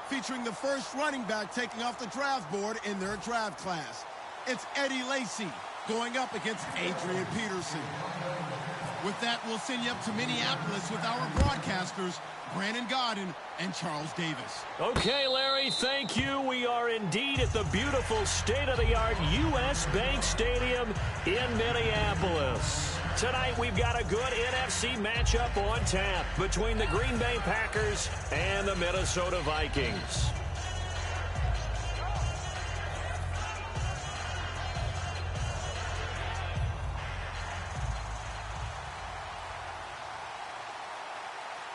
featuring the first running back taking off the draft board in their draft class. It's Eddie Lacy going up against Adrian Peterson. With that, we'll send you up to Minneapolis with our broadcasters, Brandon Godden and Charles Davis. Okay, Larry, thank you. We are indeed at the beautiful state-of-the-art U.S. Bank Stadium in Minneapolis. Tonight, we've got a good NFC matchup on tap between the Green Bay Packers and the Minnesota Vikings.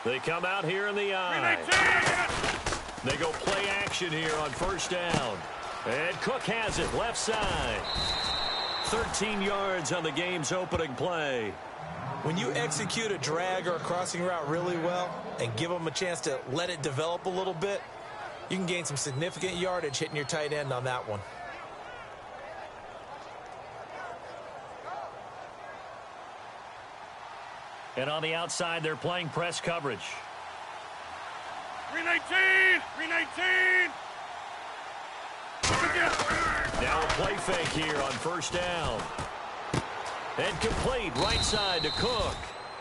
They come out here in the eye. They go play action here on first down. And Cook has it left side. 13 yards on the game's opening play. When you execute a drag or a crossing route really well and give them a chance to let it develop a little bit, you can gain some significant yardage hitting your tight end on that one. And on the outside, they're playing press coverage. 319! 319! Now a play fake here on first down. And complete right side to Cook.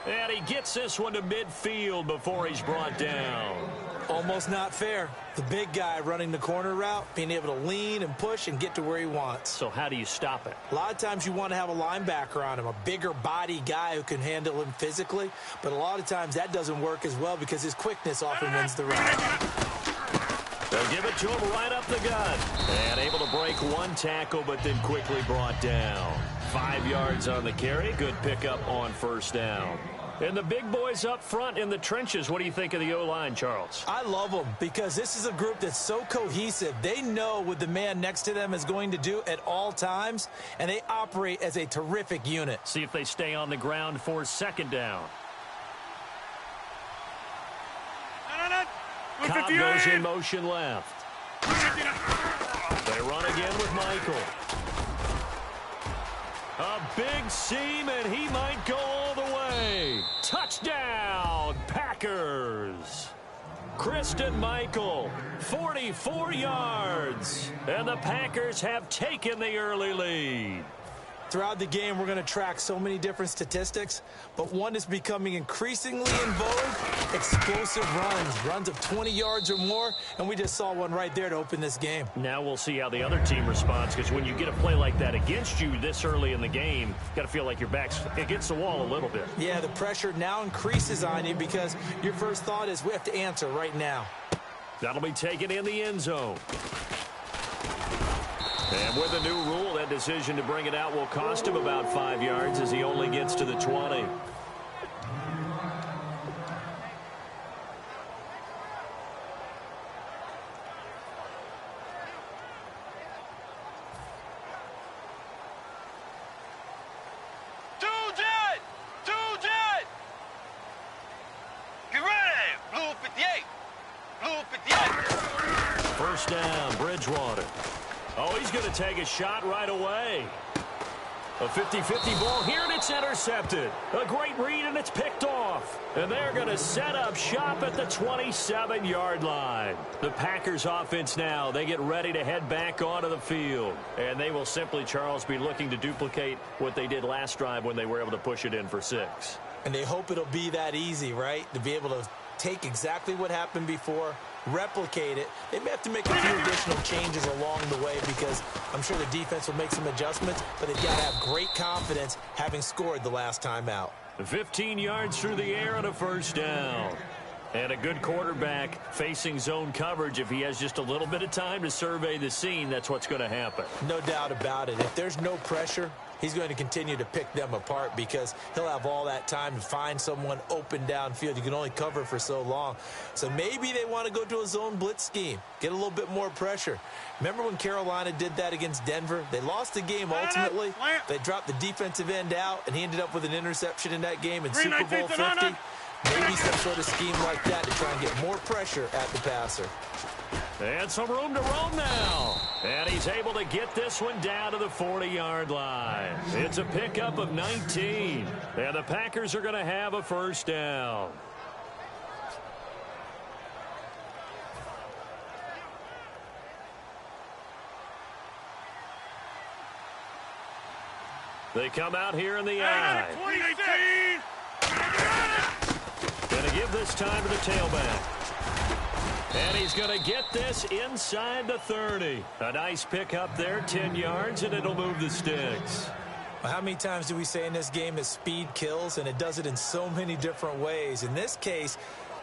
And he gets this one to midfield before he's brought down. Almost not fair. The big guy running the corner route, being able to lean and push and get to where he wants. So how do you stop it? A lot of times you want to have a linebacker on him, a bigger body guy who can handle him physically. But a lot of times that doesn't work as well because his quickness often wins the route. They'll give it to him right up the gut. And able to break one tackle, but then quickly brought down. 5 yards on the carry. Good pickup on first down. And the big boys up front in the trenches, what do you think of the O-line, Charles? I love them because this is a group that's so cohesive. They know what the man next to them is going to do at all times, and they operate as a terrific unit. See if they stay on the ground for second down. Cobb goes in motion left. They run again with Michael. A big seam, and he might go all the way. Touchdown, Packers. Christian Michael, 44 yards. And the Packers have taken the early lead. Throughout the game, we're going to track so many different statistics, but one is becoming increasingly in vogue, explosive runs of 20 yards or more, and we just saw one right there to open this game. Now we'll see how the other team responds, because when you get a play like that against you this early in the game, you got to feel like your back's against the wall a little bit. Yeah, the pressure now increases on you because your first thought is we have to answer right now. That'll be taken in the end zone. And with the new rule, that decision to bring it out will cost him about 5 yards as he only gets to the 20. Get ready! Blue 58! Blue 58! First down, Bridgewater. Oh, he's going to take a shot right away. A 50-50 ball here, and it's intercepted. A great read, and it's picked off. And they're going to set up shop at the 27-yard line. The Packers offense now, they get ready to head back onto the field. And they will simply, Charles, be looking to duplicate what they did last drive when they were able to push it in for 6. And they hope it'll be that easy, right? To be able to take exactly what happened before, replicate it. They may have to make a few additional changes along the way because I'm sure the defense will make some adjustments, but they've got to have great confidence having scored the last time out. 15 yards through the air and a first down. And a good quarterback facing zone coverage. If he has just a little bit of time to survey the scene, that's what's going to happen. No doubt about it. If there's no pressure, he's going to continue to pick them apart because he'll have all that time to find someone open downfield. You can only cover for so long. So maybe they want to go to a zone blitz scheme, get a little bit more pressure. Remember when Carolina did that against Denver? They lost the game ultimately. They dropped the defensive end out, and he ended up with an interception in that game in Super Bowl 50. Maybe some sort of scheme like that to try and get more pressure at the passer. And some room to roam now. And he's able to get this one down to the 40-yard line. It's a pickup of 19. And the Packers are going to have a first down. They come out here in the eye. 2018. Going to give this time to the tailback. And he's going to get this inside the 30. A nice pickup there, 10 yards, and it'll move the sticks. Well, how many times do we say in this game that speed kills, and it does it in so many different ways? In this case,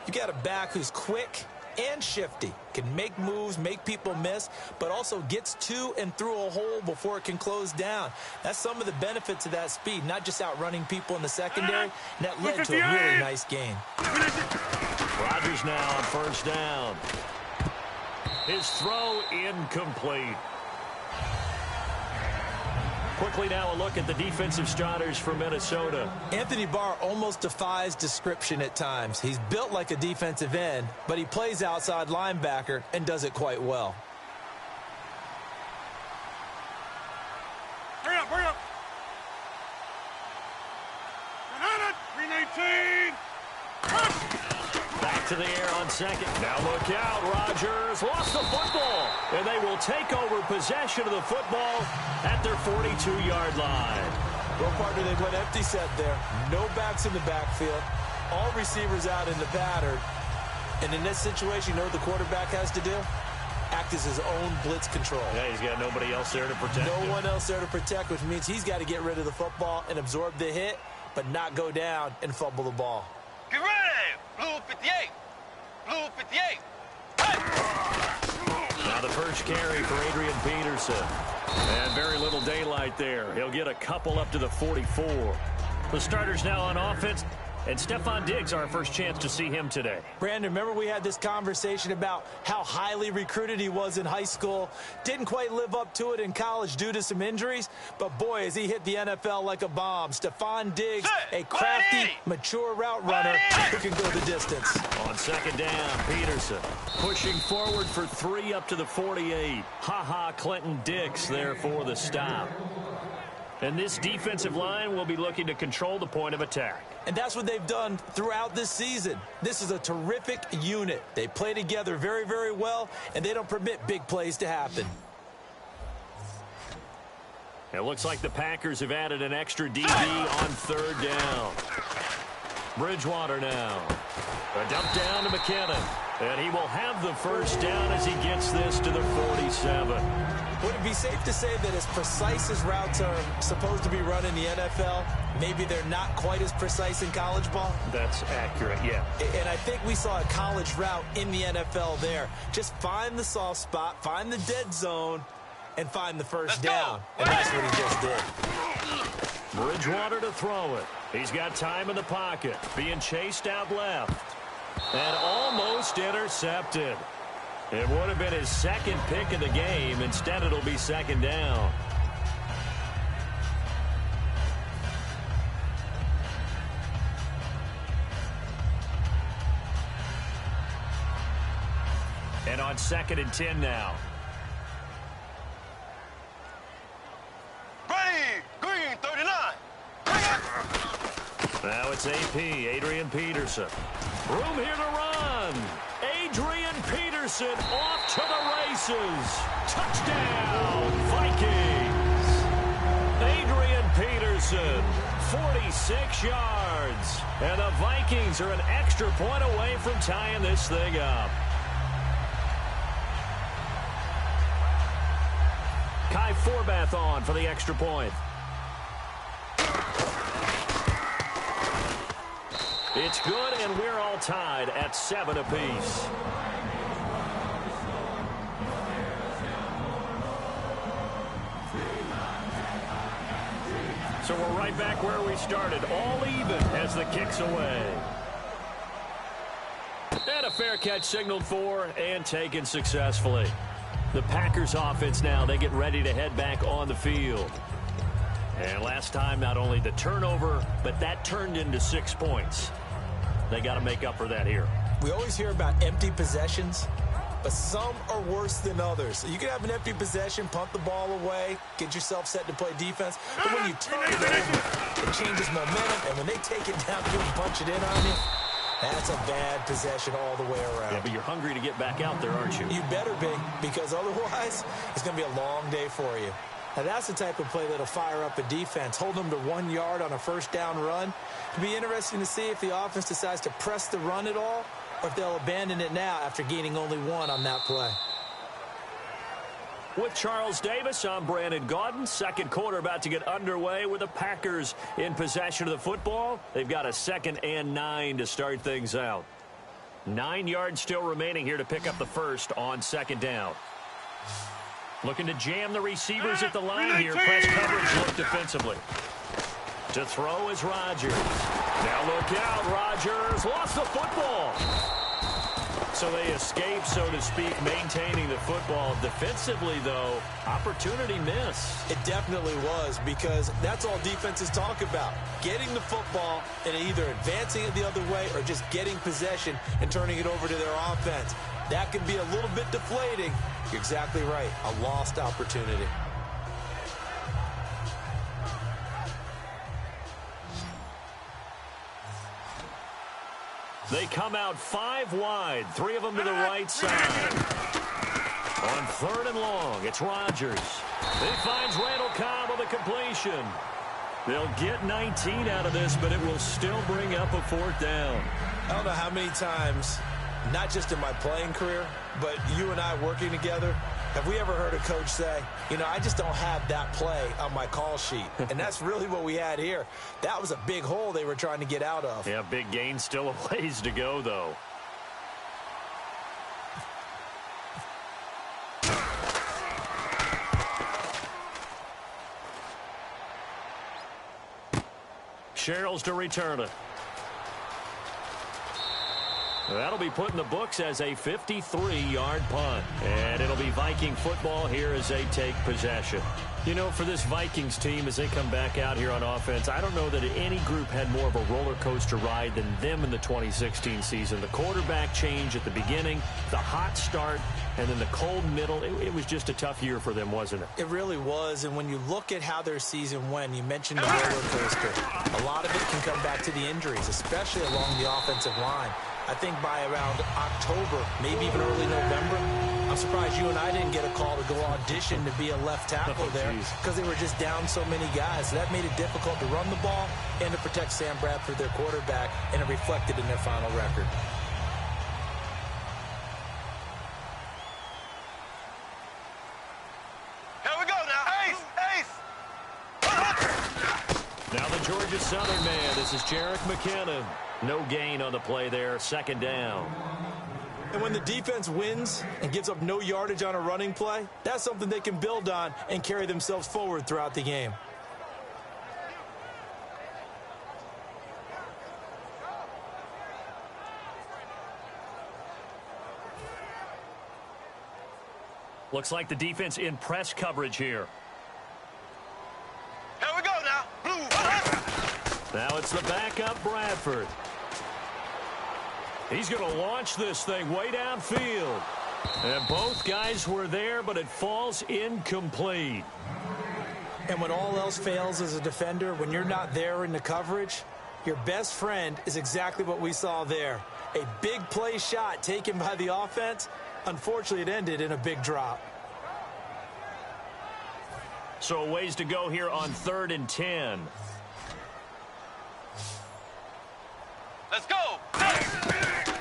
you got a back who's quick and shifty, can make moves, make people miss, but also gets to and through a hole before it can close down. That's some of the benefits of that speed, not just outrunning people in the secondary, and that led to a really nice gain. Rodgers now on first down. His throw incomplete. Quickly now a look at the defensive starters for Minnesota. Anthony Barr almost defies description at times. He's built like a defensive end, but he plays outside linebacker and does it quite well. Hurry up, hurry up. 319. Back to the air on second. Now look out. Rodgers lost the football. And they will take over possession of the football at their 42-yard line. Well, partner, they went empty set there. No backs in the backfield. All receivers out in the pattern. And in this situation, you know what the quarterback has to do? Act as his own blitz control. Yeah, he's got nobody else there to protect him. No one else there to protect, which means he's got to get rid of the football and absorb the hit, but not go down and fumble the ball. Get ready. Blue 58. Blue 58. Now the first carry for Adrian Peterson. And very little daylight there. He'll get a couple up to the 44. The starters now on offense. And Stephon Diggs, our first chance to see him today. Brandon, remember we had this conversation about how highly recruited he was in high school. Didn't quite live up to it in college due to some injuries. But, boy, as he hit the NFL like a bomb. Stephon Diggs, a crafty, mature route runner who can go the distance. On second down, Peterson pushing forward for 3 up to the 48. Ha-ha, Clinton Dix there for the stop. And this defensive line will be looking to control the point of attack. And that's what they've done throughout this season. This is a terrific unit. They play together very, very well, and they don't permit big plays to happen. It looks like the Packers have added an extra DB on third down. Bridgewater now. A dump down to McKinnon. And he will have the first down as he gets this to the 47. Would it be safe to say that as precise as routes are supposed to be run in the NFL, maybe they're not quite as precise in college ball? That's accurate, yeah. And I think we saw a college route in the NFL there. Just find the soft spot, find the dead zone, and find the first down. And that's what he just did. Bridgewater to throw it. He's got time in the pocket. Being chased out left. And almost intercepted. It would have been his second pick of the game. Instead, it'll be second down. And on 2nd and 10 now. Ready. Green 39. Now it's AP, Adrian Peterson. Room here to run. Adrian Peterson off to the races. Touchdown, Vikings. Adrian Peterson, 46 yards. And the Vikings are an extra point away from tying this thing up. Kai Forbath on for the extra point. It's good, and we're all tied at 7 apiece. So we're right back where we started, all even as the kick's away. And a fair catch signaled for and taken successfully. The Packers offense now, they get ready to head back on the field. And last time, not only the turnover, but that turned into 6 points. They got to make up for that here. We always hear about empty possessions, but some are worse than others. So you can have an empty possession, punt the ball away, get yourself set to play defense. But when you turn it over, it changes momentum. And when they take it down to and punch it in on you, that's a bad possession all the way around. Yeah, but you're hungry to get back out there, aren't you? You better be, because otherwise it's going to be a long day for you. Now, that's the type of play that'll fire up a defense. Hold them to 1 yard on a first down run. It'll be interesting to see if the offense decides to press the run at all or if they'll abandon it now after gaining only 1 on that play. With Charles Davis, I'm Brandon Gaudin. Second quarter about to get underway with the Packers in possession of the football. They've got a 2nd and 9 to start things out. 9 yards still remaining here to pick up the first on 2nd down. Looking to jam the receivers at the line here. Press coverage look defensively. To throw is Rodgers. Now look out. Rodgers lost the football. So they escape, so to speak, maintaining the football. Defensively, though, opportunity miss. It definitely was, because that's all defenses talk about. Getting the football and either advancing it the other way or just getting possession and turning it over to their offense. That can be a little bit deflating. You're exactly right. A lost opportunity. They come out 5 wide, 3 of them to the right side. On 3rd and long, it's Rodgers. He finds Randall Cobb with a completion. They'll get 19 out of this, but it will still bring up a 4th down. I don't know how many times, not just in my playing career, but you and I working together, have we ever heard a coach say, you know, I just don't have that play on my call sheet? And that's really what we had here. That was a big hole they were trying to get out of. Yeah, big gain, still a ways to go, though. Sherrills to return it. That'll be put in the books as a 53-yard punt. And it'll be Viking football here as they take possession. You know, for this Vikings team, as they come back out here on offense, I don't know that any group had more of a roller coaster ride than them in the 2016 season. The quarterback change at the beginning, the hot start, and then the cold middle. It was just a tough year for them, wasn't it? It really was. And when you look at how their season went, you mentioned the roller coaster. A lot of it can come back to the injuries, especially along the offensive line. I think by around October, maybe even early November, I'm surprised you and I didn't get a call to go audition to be a left tackle there because they were just down so many guys. So that made it difficult to run the ball and to protect Sam Bradford, their quarterback, and it reflected in their final record. Here we go now. Ace! Now the Georgia Southern man. This is Jerick McKinnon. No gain on the play there. 2nd down. And when the defense wins and gives up no yardage on a running play, that's something they can build on and carry themselves forward throughout the game. Looks like the defense in press coverage here. Here we go now. Blue. Now it's the backup Bradford. He's going to launch this thing way downfield. And both guys were there, but it falls incomplete. And when all else fails as a defender, when you're not there in the coverage, your best friend is exactly what we saw there. A big play shot taken by the offense. Unfortunately, it ended in a big drop. So a ways to go here on 3rd and 10. Let's go.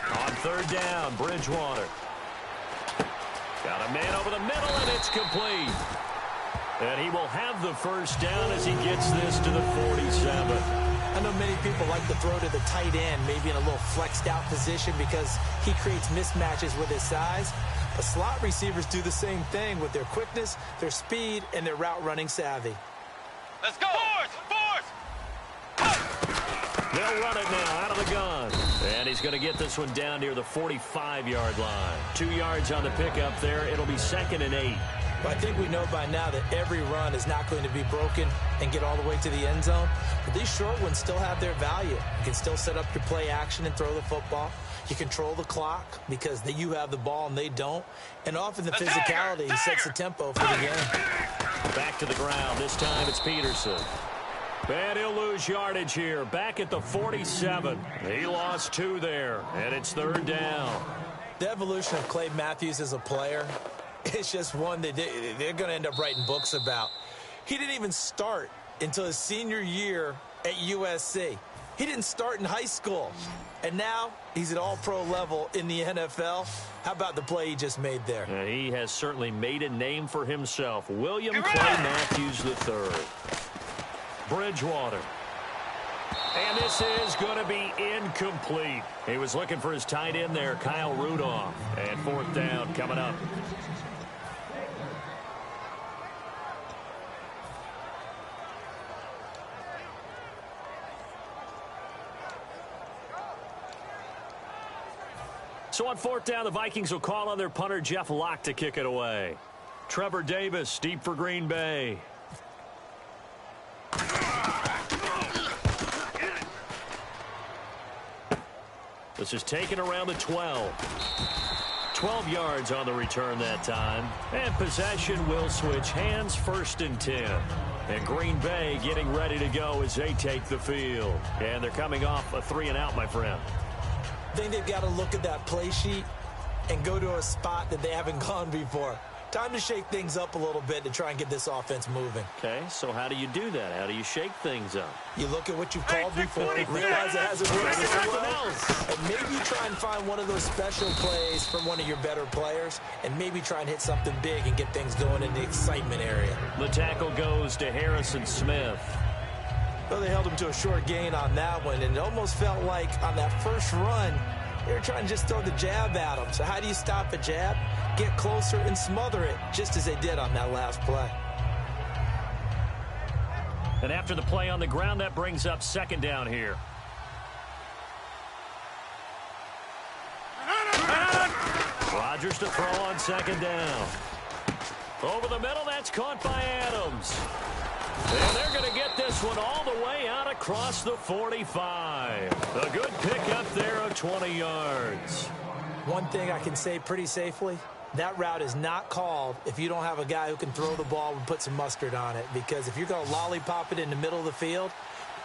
On 3rd down, Bridgewater. Got a man over the middle, and it's complete. And he will have the first down as he gets this to the 47. I know many people like to throw to the tight end, maybe in a little flexed out position because he creates mismatches with his size. But slot receivers do the same thing with their quickness, their speed, and their route running savvy. Let's go. They'll run it now out of the gun. And he's going to get this one down near the 45-yard line. 2 yards on the pickup there. It'll be 2nd and 8. But I think we know by now that every run is not going to be broken and get all the way to the end zone. But these short ones still have their value. You can still set up your play action and throw the football. You control the clock because you have the ball and they don't. And often the physicality sets the tempo for the game. Back to the ground. This time it's Peterson. And he'll lose yardage here. Back at the 47. He lost 2 there. And it's 3rd down. The evolution of Clay Matthews as a player, it's just one that they're going to end up writing books about. He didn't even start until his senior year at USC. He didn't start in high school. And now he's at all-pro level in the NFL. How about the play he just made there? He has certainly made a name for himself. William Clay Matthews III. Bridgewater. And this is going to be incomplete. He was looking for his tight end there, Kyle Rudolph. And fourth down coming up. So on fourth down, the Vikings will call on their punter, Jeff Locke, to kick it away. Trevor Davis, deep for Green Bay. This is taken around the 12. 12 yards on the return that time. And possession will switch hands, 1st and 10. And Green Bay getting ready to go as they take the field. And they're coming off a 3-and-out, my friend. I think they've got to look at that play sheet and go to a spot that they haven't gone before. Time to shake things up a little bit to try and get this offense moving. Okay, so how do you do that? How do you shake things up? You look at what you've called before, realize it hasn't worked so well, and maybe try and find one of those special plays from one of your better players, and maybe try and hit something big and get things going in the excitement area. The tackle goes to Harrison Smith. Well, they held him to a short gain on that one, and it almost felt like on that first run, they were trying to just throw the jab at him. So how do you stop a jab? Get closer and smother it, just as they did on that last play. And after the play on the ground, that brings up 2nd down here. Rodgers to throw on 2nd down. Over the middle, that's caught by Adams. And they're going to get this one all the way out across the 45. A good pickup there of 20 yards. One thing I can say pretty safely, that route is not called if you don't have a guy who can throw the ball and put some mustard on it. Because if you're going to lollipop it in the middle of the field,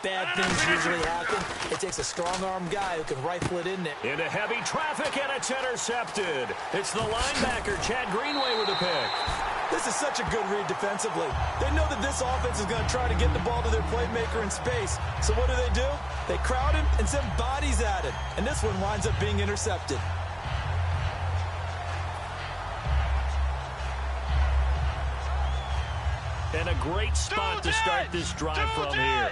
bad things usually happen. It takes a strong-arm guy who can rifle it in there. Into heavy traffic, and it's intercepted. It's the linebacker, Chad Greenway, with the pick. This is such a good read defensively. They know that this offense is going to try to get the ball to their playmaker in space. So what do? They crowd him and send bodies at him. And this one winds up being intercepted. And a great spot to start this drive from here.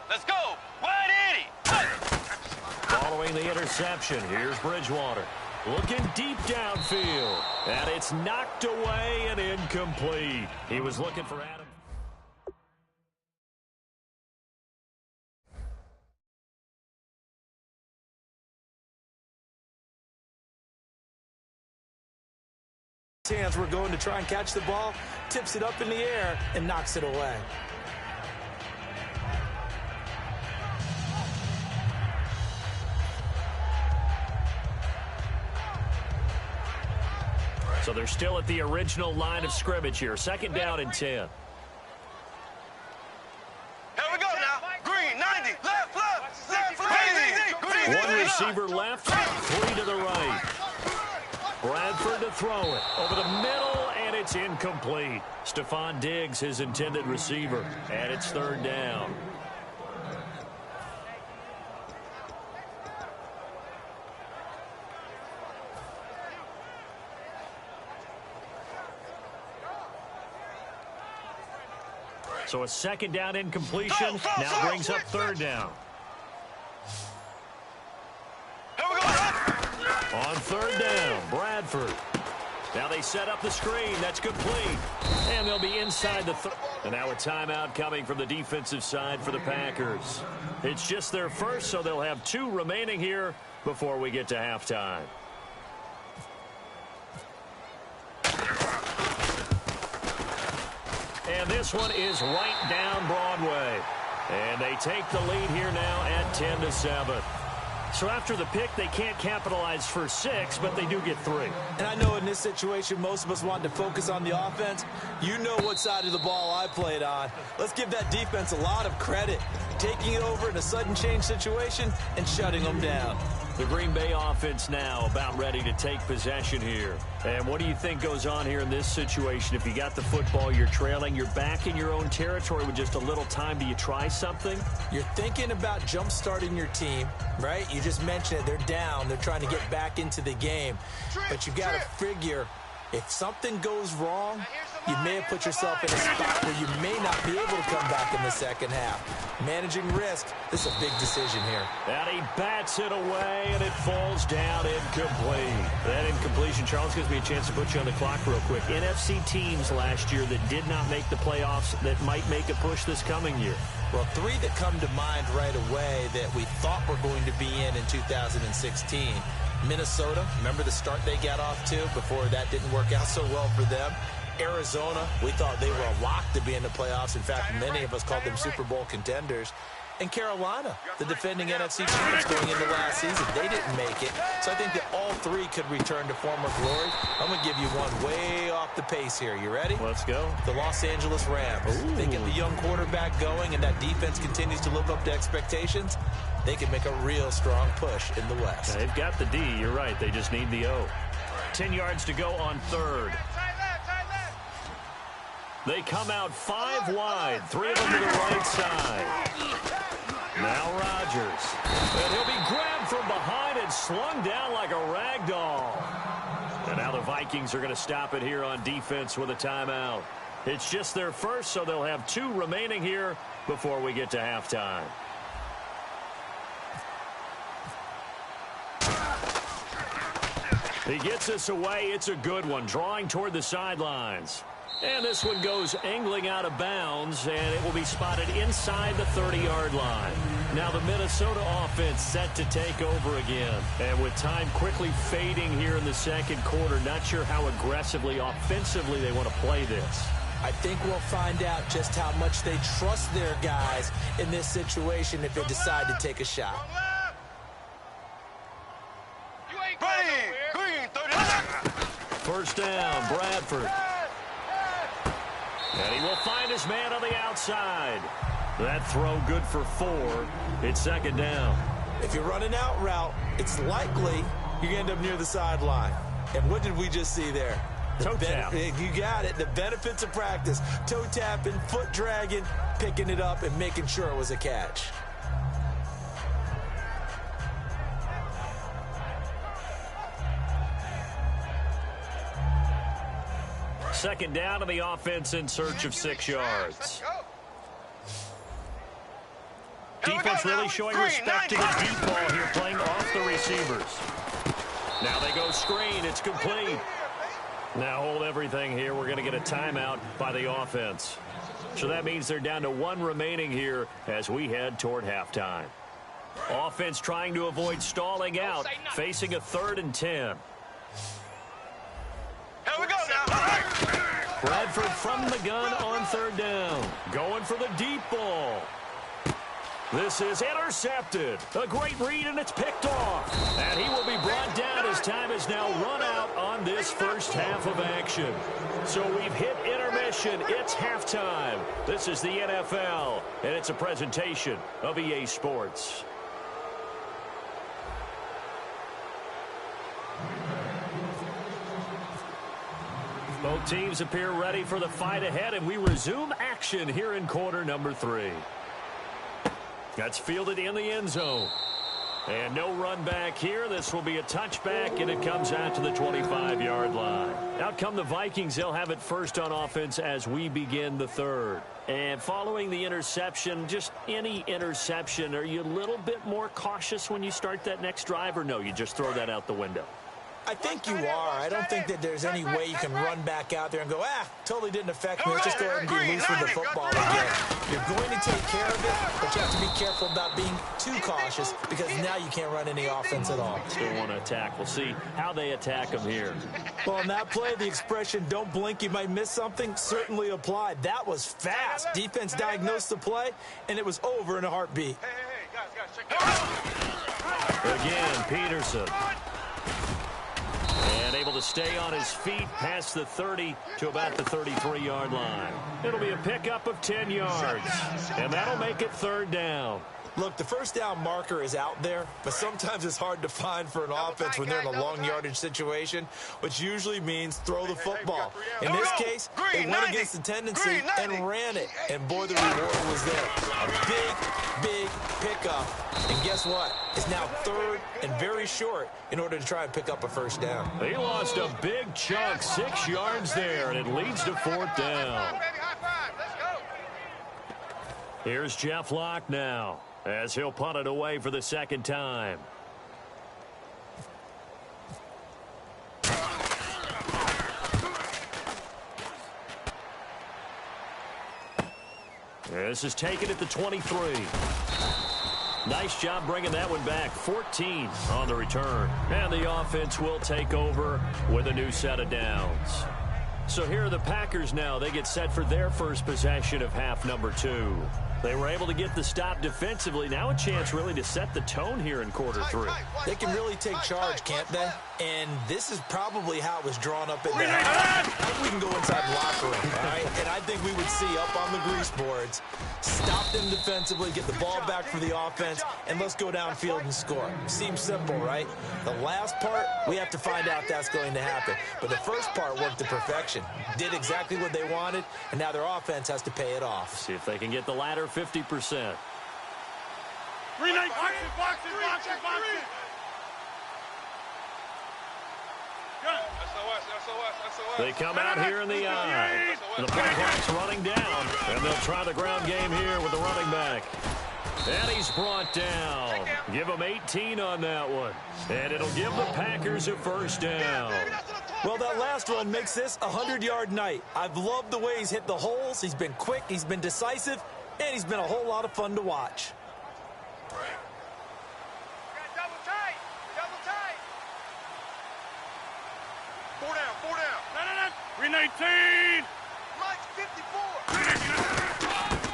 Let's go. 180. Following the interception, here's Bridgewater. Looking deep downfield. And it's knocked away and incomplete. He was looking for Adam. Hands, we're going to try and catch the ball, tips it up in the air, and knocks it away. So they're still at the original line of scrimmage here. 2nd down and 10. Here we go now. Green, 90. Left. Green. One receiver left, 3 to the right. Bradford to throw it over the middle, and it's incomplete. Stephon Diggs, his intended receiver, and it's 3rd down. So a 2nd down incompletion now brings up 3rd down. On 3rd down, Bradford. Now they set up the screen. That's complete. And they'll be inside the and now a timeout coming from the defensive side for the Packers. It's just their first, so they'll have 2 remaining here before we get to halftime. And this one is right down Broadway. And they take the lead here now at 10-7. So after the pick, they can't capitalize for 6, but they do get 3. And I know in this situation, most of us want to focus on the offense. You know what side of the ball I played on. Let's give that defense a lot of credit, taking it over in a sudden change situation and shutting them down. The Green Bay offense now about ready to take possession here. And what do you think goes on here in this situation? If you got the football, you're trailing, you're back in your own territory with just a little time. Do you try something? You're thinking about jump-starting your team, right? You just mentioned it. They're down. They're trying to get back into the game. But you've got to figure if something goes wrong, you may have put yourself in a spot where you may not be able to come back in the second half. Managing risk, this is a big decision here. And he bats it away, and it falls down incomplete. That incompletion, Charles, gives me a chance to put you on the clock real quick. NFC teams last year that did not make the playoffs that might make a push this coming year. Well, three that come to mind right away that we thought were going to be in 2016. Minnesota, remember the start they got off to before that didn't work out so well for them. Arizona, we thought they were a lock to be in the playoffs. In fact, many of us called them Super Bowl contenders. And Carolina, the defending NFC champions going into last season, they didn't make it. So I think that all three could return to former glory. I'm going to give you one way off the pace here. You ready? Let's go. The Los Angeles Rams. Ooh. They get the young quarterback going, and that defense continues to live up to expectations. They can make a real strong push in the West. They've got the D. You're right. They just need the O. 10 yards to go on third. They come out 5 wide, 3 of them to the right side. Now Rodgers. And he'll be grabbed from behind and slung down like a rag doll. And now the Vikings are going to stop it here on defense with a timeout. It's just their first, so they'll have 2 remaining here before we get to halftime. He gets us away. It's a good one, drawing toward the sidelines. And this one goes angling out of bounds, and it will be spotted inside the 30-yard line. Now the Minnesota offense set to take over again. And with time quickly fading here in the second quarter, not sure how aggressively, offensively they want to play this. I think we'll find out just how much they trust their guys in this situation if they decide to take a shot. First down, Bradford. And he will find his man on the outside. That throw good for 4. It's second down. If you're running out route, it's likely you're going to end up near the sideline. And what did we just see there? Toe tap. You got it. The benefits of practice. Toe tapping, foot dragging, picking it up, and making sure it was a catch. Second down, and the offense in search of 6 yards. Defense really showing respect to the deep ball here, playing off the receivers. Now they go screen. It's complete. Now hold everything here. We're going to get a timeout by the offense. So that means they're down to 1 remaining here as we head toward halftime. Offense trying to avoid stalling out, facing a 3rd and 10. Here we go now. Bradford from the gun on 3rd down. Going for the deep ball. This is intercepted. A great read, and it's picked off. And he will be brought down as time is now run out on this first half of action. So we've hit intermission. It's halftime. This is the NFL, and it's a presentation of EA Sports. Both teams appear ready for the fight ahead, and we resume action here in quarter number 3. That's fielded in the end zone. And no run back here. This will be a touchback, and it comes out to the 25-yard line. Out come the Vikings. They'll have it first on offense as we begin the 3rd. And following the interception, just any interception, are you a little bit more cautious when you start that next drive, or no, you just throw that out the window? I think you are. I don't think that there's any way you can run back out there and go, totally didn't affect me. Let's just go ahead and be loose with the football again. You're going to take care of it, but you have to be careful about being too cautious because now you can't run any offense at all. Still want to attack. We'll see how they attack them here. Well, on that play, the expression, don't blink, you might miss something, certainly applied. That was fast. Defense diagnosed the play, and it was over in a heartbeat. Hey, guys, check it out. Again, Peterson. And able to stay on his feet past the 30 to about the 33-yard line. It'll be a pickup of 10 yards. And that'll make it 3rd down. Look, the first down marker is out there, but sometimes it's hard to find for an offense when they're in a long yardage situation, which usually means throw the football. In this case, they went against the tendency and ran it, and boy, the reward was there. A big pickup, and guess what? It's now 3rd and very short in order to try and pick up a first down. He lost a big chunk, 6 yards there, and it leads to 4th down. Here's Jeff Locke now, as he'll punt it away for the 2nd time. This is taken at the 23. Nice job bringing that one back. 14 on the return. And the offense will take over with a new set of downs. So here are the Packers now. They get set for their first possession of half number 2. They were able to get the stop defensively. Now a chance really to set the tone here in quarter 3. They can really take charge, can't they? And this is probably how it was drawn up in the half. We can go inside the locker room, all right? And I think we would see up on the grease boards, stop them defensively, get the ball back for the offense, and let's go downfield and score. Seems simple, right? The last part, we have to find out that's going to happen. But the first part worked to perfection. Did exactly what they wanted, and now their offense has to pay it off. See if they can get the latter 50%. They come out here in the eye. The play clock's running down, and they'll try the ground game here with the running back. And he's brought down. Give him 18 on that one. And it'll give the Packers a first down. Well, that last one makes this a 100-yard night. I've loved the way he's hit the holes. He's been quick, he's been decisive, and he's been a whole lot of fun to watch. Double tight. 4 down. 319. Mike, 54.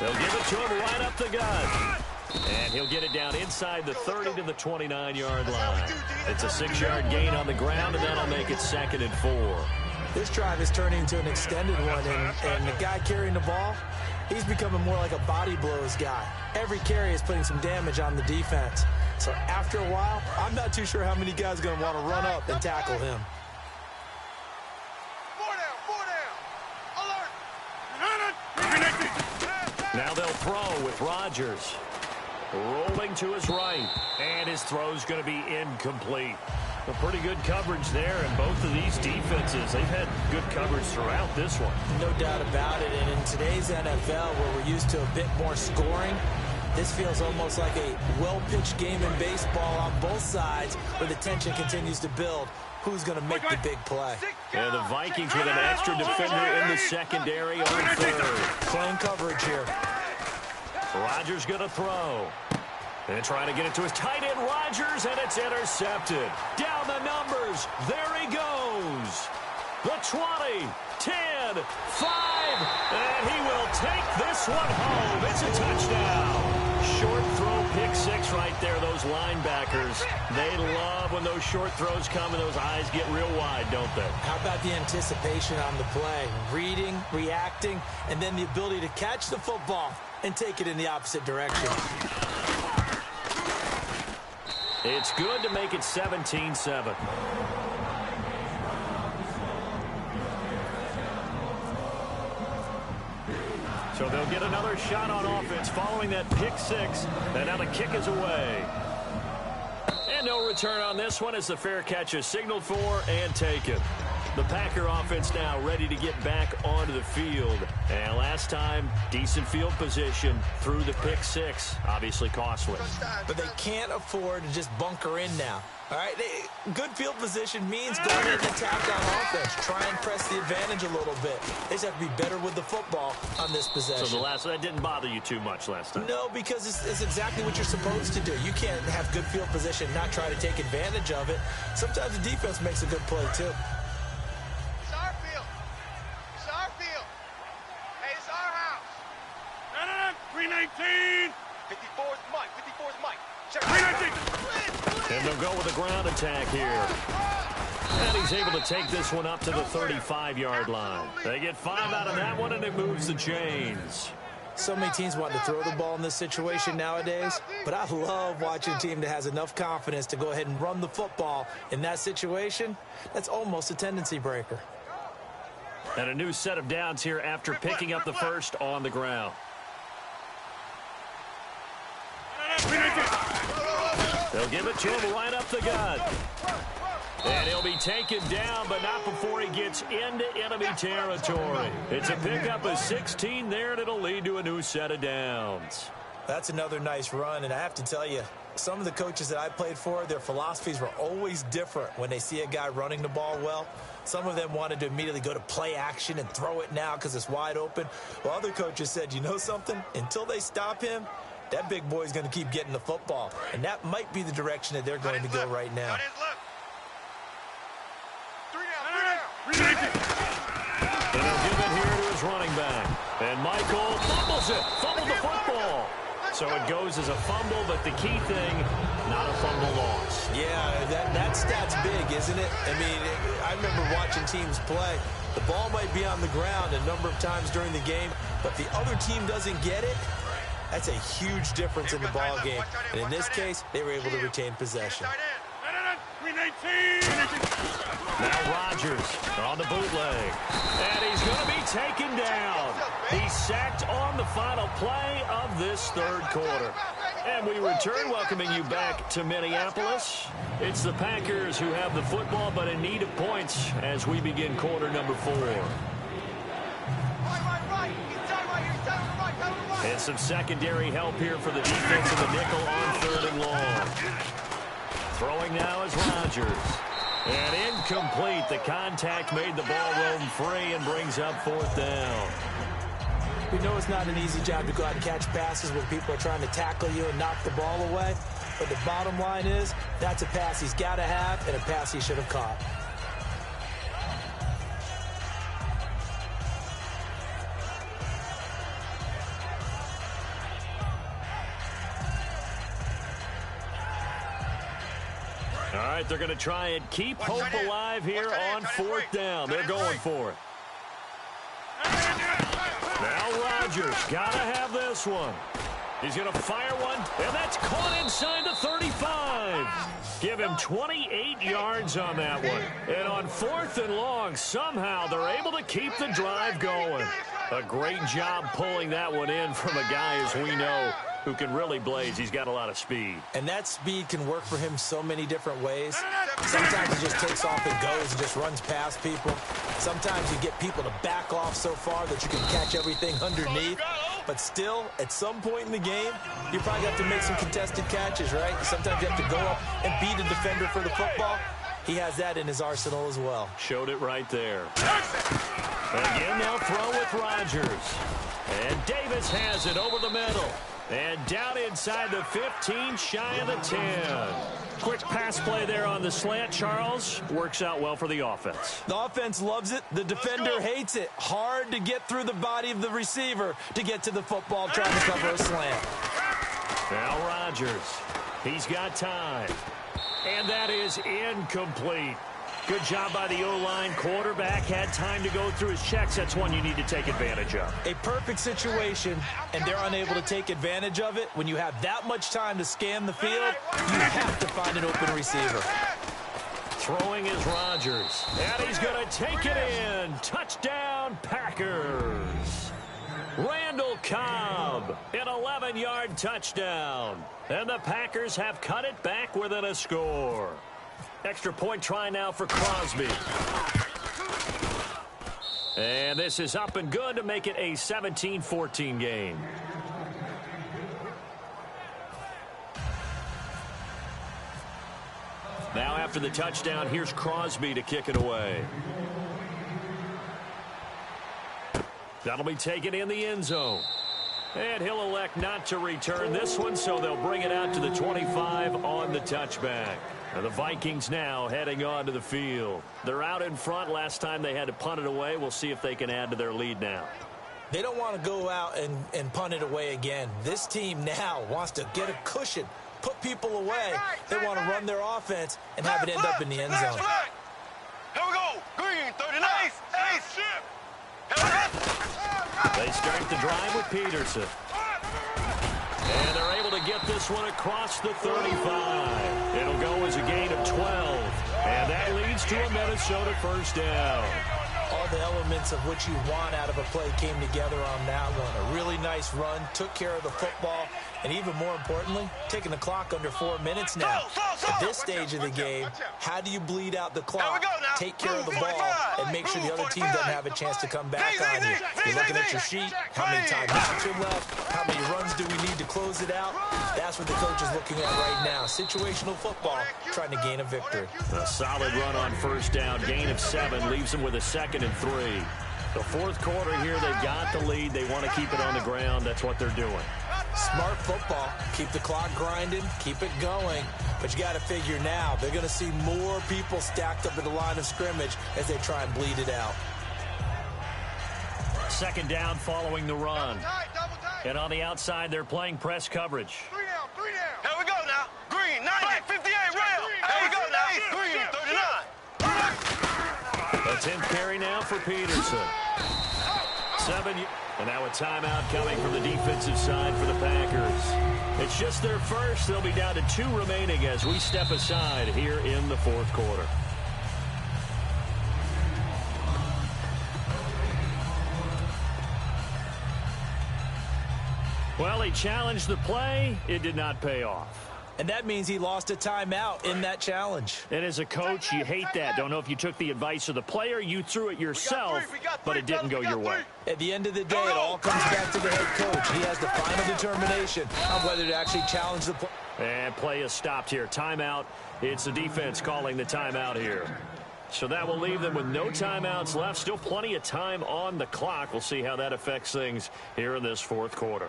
They'll give it to him right up the gut. And he'll get it down inside the 30 to the 29-yard line. It's a 6-yard gain on the ground, and that'll make it 2nd and 4. This drive is turning into an extended one, and the guy carrying the ball, he's becoming more like a body blows guy. Every carry is putting some damage on the defense. So after a while, I'm not too sure how many guys are going to want to run up and tackle him. 4 down. Alert. Now they'll throw with Rodgers. Rolling to his right, and his throw's going to be incomplete. A pretty good coverage there, and both of these defenses, they've had good coverage throughout this one. No doubt about it, and in today's NFL, where we're used to a bit more scoring, this feels almost like a well-pitched game in baseball on both sides, where the tension continues to build. Who's going to make the big play? And the Vikings with an extra defender in the secondary on 3rd. Plain coverage here. Rodgers going to throw. And trying to get it to his tight end, Rodgers, and it's intercepted. Down the numbers. There he goes. The 20, 10, 5, and he will take this one home. It's a touchdown. Short throw, pick 6 right there. Those linebackers, they love when those short throws come and those eyes get real wide, don't they? How about the anticipation on the play? Reading, reacting, and then the ability to catch the football and take it in the opposite direction. It's good to make it 17-7. So they'll get another shot on offense following that pick 6. And now the kick is away. And no return on this one as the fair catch is signaled for and taken. The Packer offense now ready to get back onto the field. And last time, decent field position through the pick 6. Obviously costly. But they can't afford to just bunker in now. All right, good field position means going in and attack on offense. Try and press the advantage a little bit. They just have to be better with the football on this possession. So that didn't bother you too much last time? No, because it's exactly what you're supposed to do. You can't have good field position, not try to take advantage of it. Sometimes the defense makes a good play, too. It's our field. It's our field. Hey, it's our house. 319. 54's Mike. 54's Mike. Check. 319. And they'll go with a ground attack here. And he's able to take this one up to the 35-yard line. They get 5 out of that one, and it moves the chains. So many teams want to throw the ball in this situation nowadays, but I love watching a team that has enough confidence to go ahead and run the football in that situation. That's almost a tendency breaker. And a new set of downs here after picking up the first on the ground. They'll give it to him right up the gut. And he'll be taken down, but not before he gets into enemy territory. It's a pickup of 16 there, and it'll lead to a new set of downs. That's another nice run, and I have to tell you, some of the coaches that I played for, their philosophies were always different when they see a guy running the ball well. Some of them wanted to immediately go to play action and throw it now because it's wide open. While other coaches said, you know something? Until they stop him, that big boy's going to keep getting the football. And that might be the direction that they're going to go right now. And he'll give it here to his running back. And Michael fumbles it. Fumbled the football. So it goes as a fumble, but the key thing, not a fumble loss. Yeah, that stat's big, isn't it? I mean, I remember watching teams play. The ball might be on the ground a number of times during the game, but the other team doesn't get it. That's a huge difference in the ball game. And in this case, they were able to retain possession. Now Rodgers on the bootleg. And he's going to be taken down. He's sacked on the final play of this third quarter. And we return, welcoming you back to Minneapolis. It's the Packers who have the football, but in need of points as we begin quarter number 4. And some secondary help here for the defense of the nickel on 3rd and long. Throwing now is Rodgers. And incomplete. The contact made the ball roam free and brings up 4th down. We know it's not an easy job to go out and catch passes when people are trying to tackle you and knock the ball away. But the bottom line is, that's a pass he's got to have and a pass he should have caught. All right, they're going to try and keep hope alive here on 4th down. They're going for it. Now Rodgers got to have this one. He's going to fire one, and that's caught inside the 35. Give him 28 yards on that one. And on 4th and long, somehow they're able to keep the drive going. A great job pulling that one in from a guy, as we know, who can really blaze. He's got a lot of speed. And that speed can work for him so many different ways. Sometimes he just takes off and goes and just runs past people. Sometimes you get people to back off so far that you can catch everything underneath. But still, at some point in the game, you probably have to make some contested catches, right? Sometimes you have to go up and beat a defender for the football. He has that in his arsenal as well. Showed it right there. Again, they'll throw with Rodgers. And Davis has it over the middle. And down inside the 15, shy of the 10. Quick pass play there on the slant, Charles. Works out well for the offense. The offense loves it. The defender hates it. Hard to get through the body of the receiver to get to the football trying to cover a slant. Now Rodgers. He's got time. And that is incomplete. Good job by the O-line. Quarterback had time to go through his checks. That's one you need to take advantage of. A perfect situation, and they're unable to take advantage of it. When you have that much time to scan the field, you have to find an open receiver. Throwing is Rodgers. And he's going to take it in. Touchdown, Packers. Randall Cobb, an 11-yard touchdown. And the Packers have cut it back within a score. Extra point try now for Crosby. And this is up and good to make it a 17-14 game. Now after the touchdown, here's Crosby to kick it away. That'll be taken in the end zone. And he'll elect not to return this one, so they'll bring it out to the 25 on the touchback. And the Vikings now heading on to the field. They're out in front. Last time they had to punt it away. We'll see if they can add to their lead now. They don't want to go out and punt it away again. This team now wants to get a cushion, put people away. They want to run their offense and have it end up in the end zone. Here we go. Green, 39. Ace. Here we go. They start the drive with Peterson. And they're able to get this one across the 35. It'll go as a gain of 12. And that leads to a Minnesota first down. All the elements of what you want out of a play came together on that one. A really nice run, took care of the football, and even more importantly, taking the clock under 4 minutes now. At this stage of the game, how do you bleed out the clock, take care of the ball, and make sure the other team doesn't have a chance to come back on you? You're looking at your sheet, how many timeouts are left, how many runs do we need to close it out? That's what the coach is looking at right now. Situational football, trying to gain a victory. A solid run on first down, gain of 7, leaves them with a 2nd and 3. The fourth quarter here, they've got the lead. They want to keep it on the ground. That's what they're doing. Smart football. Keep the clock grinding. Keep it going. But you got to figure now, they're going to see more people stacked up at the line of scrimmage as they try and bleed it out. 2nd down following the run. And on the outside, they're playing press coverage. 3 down, 3 down. Here we go now. Green, 90, 58, rail. Here we go now. Green, 39. A 10th carry now for Peterson. 7. And now a timeout coming from the defensive side for the Packers. It's just their first. They'll be down to 2 remaining as we step aside here in the fourth quarter. Well, he challenged the play. It did not pay off. And that means he lost a timeout in that challenge. And as a coach, you hate that. Don't know if you took the advice of the player, you threw it yourself, but it didn't go your way. At the end of the day, it all comes back to the head coach. He has the final determination on whether to actually challenge the play. And play is stopped here. Timeout. It's the defense calling the timeout here. So that will leave them with no timeouts left. Still plenty of time on the clock. We'll see how that affects things here in this fourth quarter.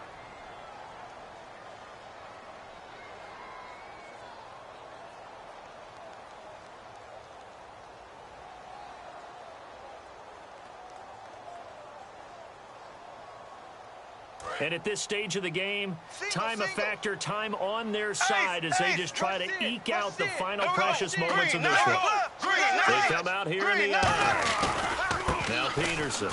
And at this stage of the game, time a factor, time on their side as they just try to eke out the final precious moments of this one. They come out here in the eye. Now Peterson.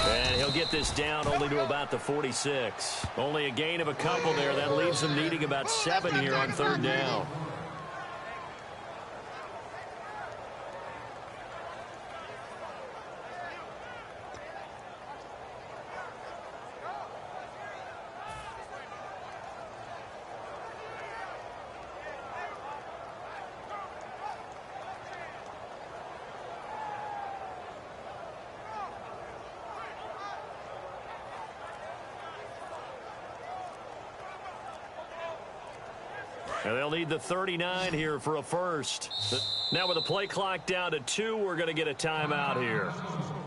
And he'll get this down only to about the 46. Only a gain of a couple there. That leaves them needing about 7 here on 3rd down. And they'll need the 39 here for a first. Now with the play clock down to 2, we're going to get a timeout here.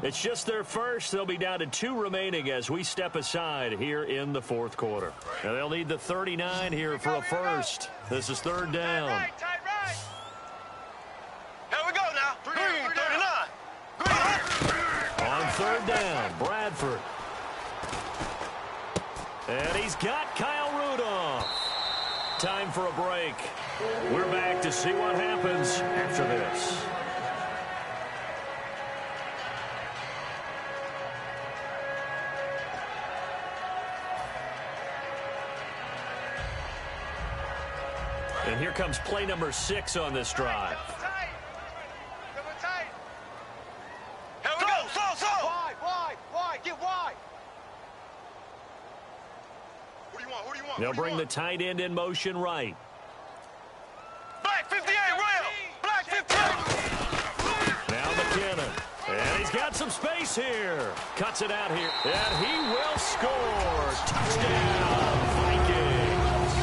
It's just their first. They'll be down to 2 remaining as we step aside here in the fourth quarter. And they'll need the 39 here for a first. This is 3rd down. Tight right. Here we go now. Green, 39. On 3rd down, Bradford. And he's got Kyle Rudolph. Time for a break. We're back to see what happens after this. And here comes play number 6 on this drive. Double tight. Here we go. So. Wide. Get wide. Who do you want? They'll bring the tight end in motion right. Black 58, rail. Black 58. Now McKinnon. And he's got some space here. Cuts it out here. And he will score. Touchdown, Vikings.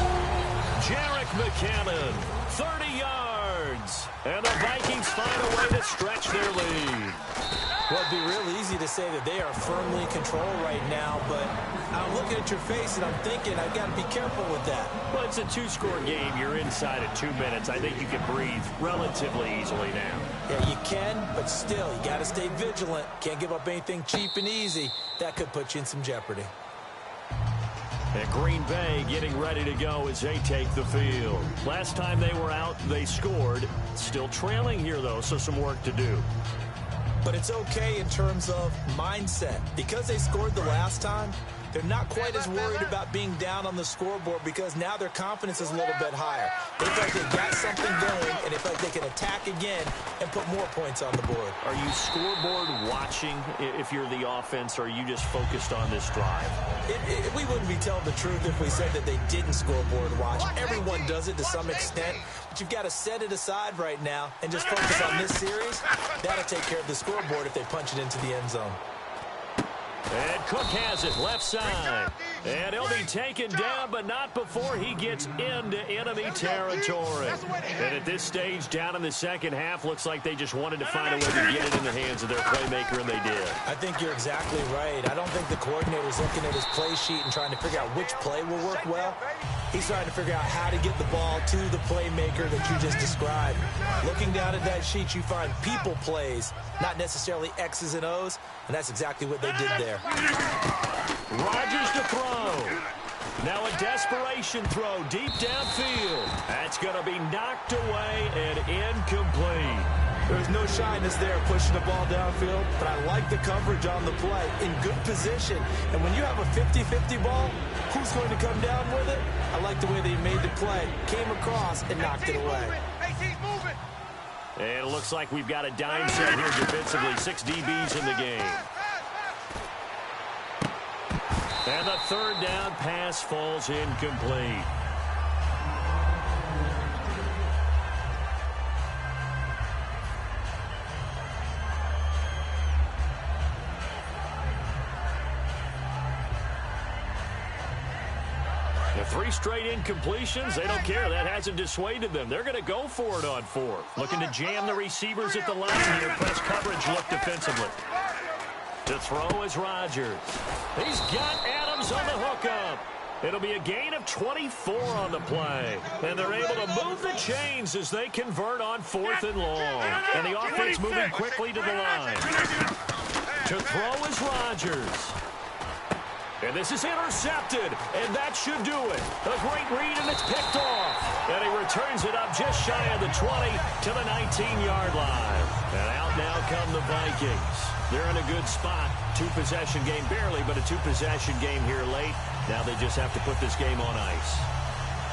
Jerick McKinnon, 30 yards. And the Vikings find a way to stretch their lead. Well, it'd be real easy to say that they are firmly in control right now, but I'm looking at your face and I'm thinking I've got to be careful with that. Well, it's a 2-score game. You're inside at 2 minutes. I think you can breathe relatively easily now. Yeah, you can, but still, you got to stay vigilant. Can't give up anything cheap and easy. That could put you in some jeopardy. And Green Bay getting ready to go as they take the field. Last time they were out, they scored. Still trailing here, though, so some work to do. But it's okay in terms of mindset. Because they scored the last time, they're not quite as worried about being down on the scoreboard because now their confidence is a little bit higher. They feel like they've got something going, and they feel like they can attack again and put more points on the board. Are you scoreboard watching if you're the offense, or are you just focused on this drive? We wouldn't be telling the truth if we said that they didn't scoreboard watch. Everyone does it to some extent, but you've got to set it aside right now and just focus on this series. That'll take care of the scoreboard if they punch it into the end zone. And Cook has it left side. And he'll be taken down, but not before he gets into enemy territory. And at this stage, down in the second half, looks like they just wanted to find a way to get it in the hands of their playmaker, and they did. I think you're exactly right. I don't think the coordinator's looking at his play sheet and trying to figure out which play will work well. He's trying to figure out how to get the ball to the playmaker that you just described. Looking down at that sheet, you find people plays, not necessarily X's and O's, and that's exactly what they did there. Rodgers to throw. Now a desperation throw deep downfield. That's going to be knocked away and incomplete. There's no shyness there pushing the ball downfield, but I like the coverage on the play. In good position. And when you have a 50-50 ball, who's going to come down with it? I like the way they made the play. Came across and knocked it away. And it looks like we've got a dime set here defensively. 6 DBs in the game. And the third down pass falls incomplete. The 3 straight incompletions, they don't care. That hasn't dissuaded them. They're going to go for it on 4th. Looking to jam the receivers at the line here. Press coverage look defensively. To throw is Rodgers. He's got Adams on the hookup. It'll be a gain of 24 on the play. And they're able to move the chains as they convert on 4th and long. And the offense moving quickly to the line. To throw is Rodgers. And this is intercepted, and that should do it. A great read, and it's picked off. And he returns it up just shy of the 20 to the 19-yard line. And out now come the Vikings. They're in a good spot. 2-possession game, barely, but a 2-possession game here late. Now they just have to put this game on ice.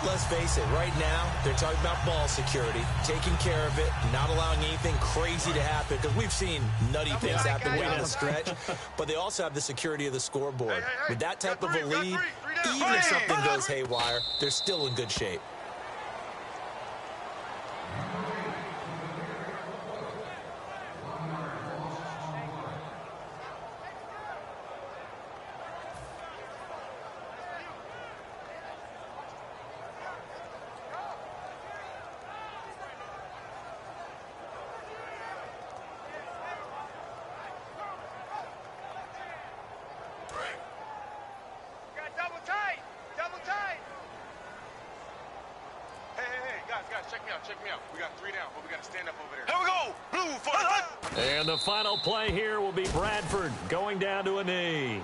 Let's face it, right now, they're talking about ball security, taking care of it, not allowing anything crazy to happen, because we've seen nutty things happen down the stretch, but they also have the security of the scoreboard. With that type of a lead, even if something goes haywire, they're still in good shape. Check me out. We got 3 down, but we got to stand up over there. Here we go. Blue for the... And the final play here will be Bradford going down to a knee.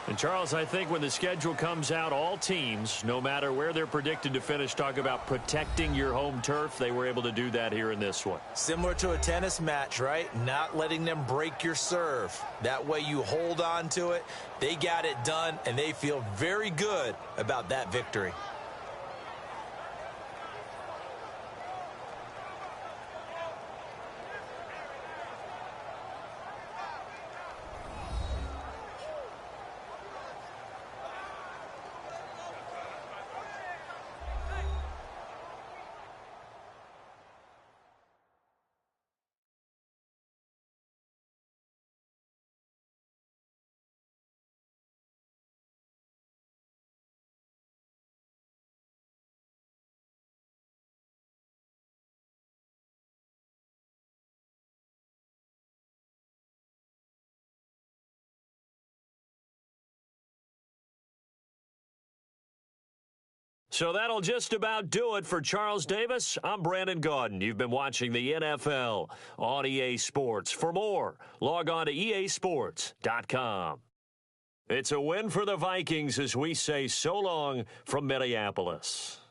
And, Charles, I think when the schedule comes out, all teams, no matter where they're predicted to finish, talk about protecting your home turf. They were able to do that here in this one. Similar to a tennis match, right? Not letting them break your serve. That way you hold on to it. They got it done, and they feel very good about that victory. So that'll just about do it for Charles Davis. I'm Brandon Gaudin. You've been watching the NFL on EA Sports. For more, log on to easports.com. It's a win for the Vikings as we say so long from Minneapolis.